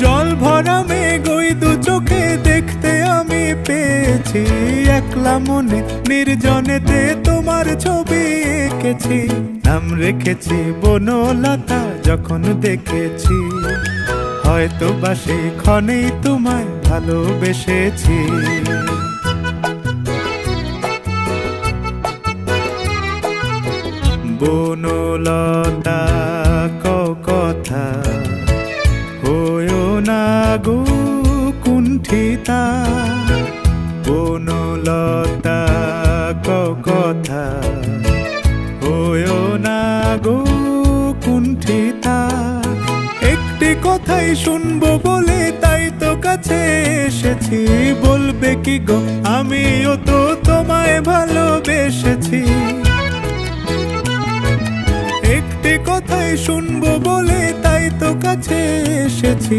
জল ভরা মেঘ ওই দু চোখে দেখতে আমি পেয়েছি, একলা মনে নির্জনেতে তোমার ছবি এঁকেছি। নাম রেখেছি বনলতা যখন দেখেছি, হয়তো বা সেই ক্ষণেই তোমায় ভালোবেসেছি। বনলতা কথা হয়ো না গো কুণ্ঠিতা, বনলতা কথা হয়ো না গো কুণ্ঠিতা। একটি কথাই শুনবো বলে তাই তো কাছে এসেছি, বলবে কি গো আমিও তো তোমায় ভালোবেসেছি। একটি কথাই শুনবো বলে তাই তো কাছে এসেছি,